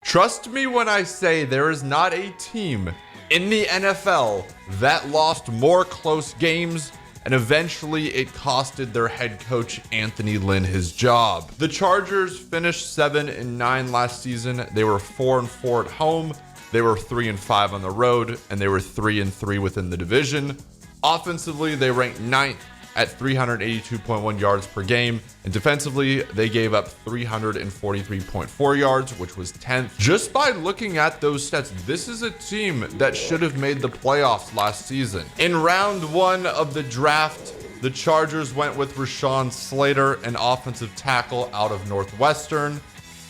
Trust me when I say there is not a team in the NFL that lost more close games, and eventually it costed their head coach Anthony Lynn his job. The Chargers finished 7-9 last season. They were 4-4 at home. They were 3-5 on the road, and they were 3-3 within the division. Offensively, they ranked 9th at 382.1 yards per game, and defensively, they gave up 343.4 yards, which was 10th. Just by looking at those stats, this is a team that should have made the playoffs last season. In round 1 of the draft, the Chargers went with Rashawn Slater, an offensive tackle out of Northwestern.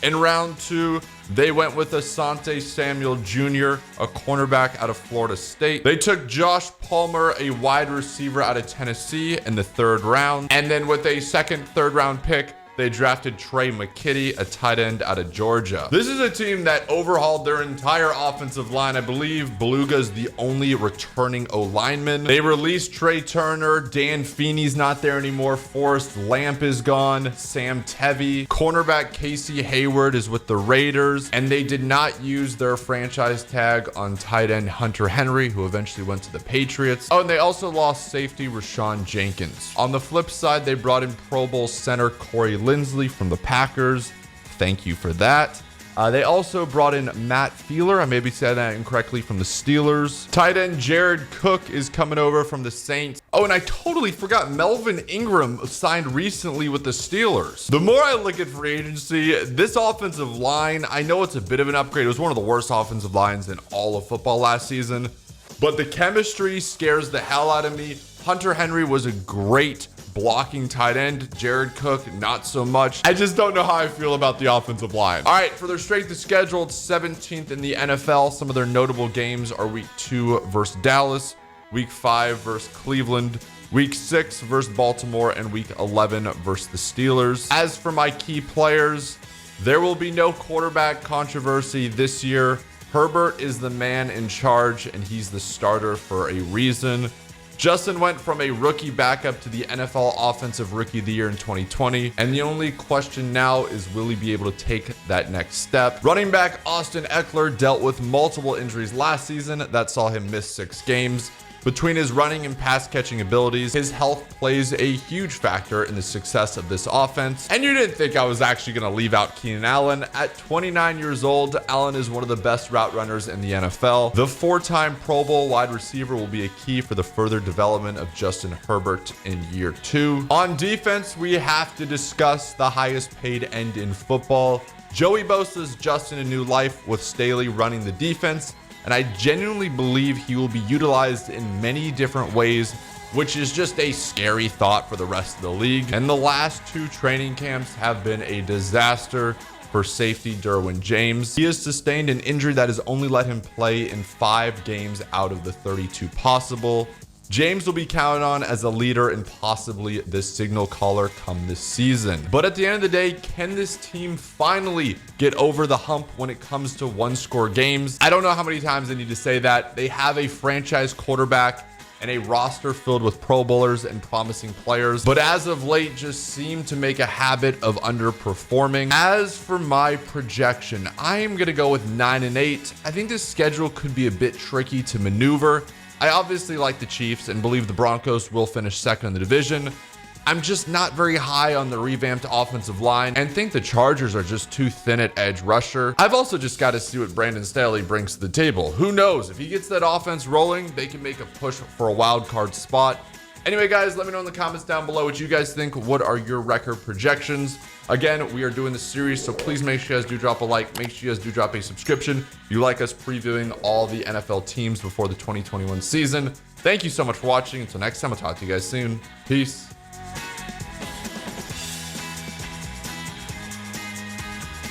In round 2, they went with Asante Samuel Jr., a cornerback out of Florida State. They took Josh Palmer, a wide receiver out of Tennessee, in the 3rd round. And then with a second, 3rd round pick, they drafted Trey McKitty, a tight end out of Georgia. This is a team that overhauled their entire offensive line. I believe Beluga is the only returning O-lineman. They released Trey Turner. Dan Feeney's not there anymore. Forrest Lamp is gone. Sam Tevy. Cornerback Casey Hayward is with the Raiders. And they did not use their franchise tag on tight end Hunter Henry, who eventually went to the Patriots. Oh, and they also lost safety Rashawn Jenkins. On the flip side, they brought in Pro Bowl center Corey Lindsley from the Packers. Thank you for that. They also brought in Matt Feeler. I maybe said that incorrectly, from the Steelers. Tight end Jared Cook is coming over from the Saints. Oh, and I totally forgot Melvin Ingram signed recently with the Steelers. The more I look at free agency, this offensive line, I know it's a bit of an upgrade. It was one of the worst offensive lines in all of football last season, but the chemistry scares the hell out of me. Hunter Henry was a great blocking tight end. Jared Cook, not so much. I just don't know how I feel about the offensive line. All right, for their strength of schedule, it's 17th in the NFL. Some of their notable games are week 2 versus Dallas, week 5 versus Cleveland, week 6 versus Baltimore, and week 11 versus the Steelers. As for my key players, there will be no quarterback controversy this year. Herbert is the man in charge, and he's the starter for a reason. Justin went from a rookie backup to the NFL Offensive Rookie of the Year in 2020. And the only question now is, will he be able to take that next step? Running back Austin Eckler dealt with multiple injuries last season that saw him miss 6 games. Between his running and pass catching abilities, his health plays a huge factor in the success of this offense. And you didn't think I was actually going to leave out Keenan Allen. At 29 years old, Allen is one of the best route runners in the NFL. The 4-time Pro Bowl wide receiver will be a key for the further development of Justin Herbert in year 2. On defense, we have to discuss the highest paid end in football. Joey Bosa's Justin a new life with Staley running the defense, and I genuinely believe he will be utilized in many different ways, which is just a scary thought for the rest of the league. And the last 2 training camps have been a disaster for safety Derwyn James. He has sustained an injury that has only let him play in 5 games out of the 32 possible. James will be counted on as a leader and possibly the signal caller come this season. But at the end of the day, can this team finally get over the hump when it comes to 1-score games? I don't know how many times I need to say that. They have a franchise quarterback and a roster filled with Pro Bowlers and promising players, but as of late just seem to make a habit of underperforming. As for my projection, I am going to go with 9-8. I think this schedule could be a bit tricky to maneuver. I obviously like the Chiefs and believe the Broncos will finish second in the division. I'm just not very high on the revamped offensive line and think the Chargers are just too thin at edge rusher. I've also just got to see what Brandon Staley brings to the table. Who knows? If he gets that offense rolling, they can make a push for a wild card spot. Anyway, guys, let me know in the comments down below what you guys think. What are your record projections? Again, we are doing this series, so please make sure you guys do drop a like. Make sure you guys do drop a subscription. You like us previewing all the NFL teams before the 2021 season. Thank you so much for watching. Until next time, I'll talk to you guys soon. Peace.